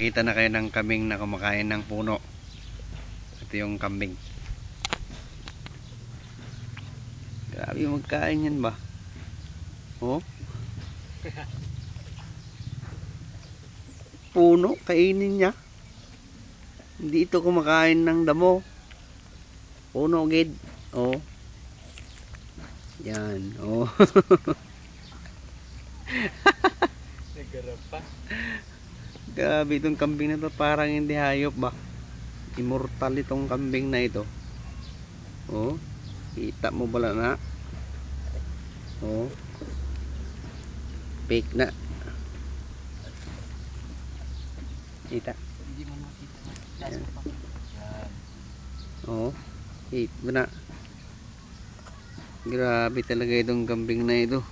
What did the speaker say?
Nakakita na kayo ng kambing na kumakain ng puno. Ito yung kambing. Grabe magkain yan ba? Oh? Puno, kainin niya. Hindi ito kumakain ng damo. Puno gid. Oh. Yan. Oh. Nagarap pa. Grabe itong kambing na to, parang hindi hayop ba? Immortal itong kambing na ito. Oh. Kita mo bala na? Oh. Fake na. Kita. Hindi mo makita. Yan. Yan. Oh. Kita mo na. Grabe talaga itong kambing na ito.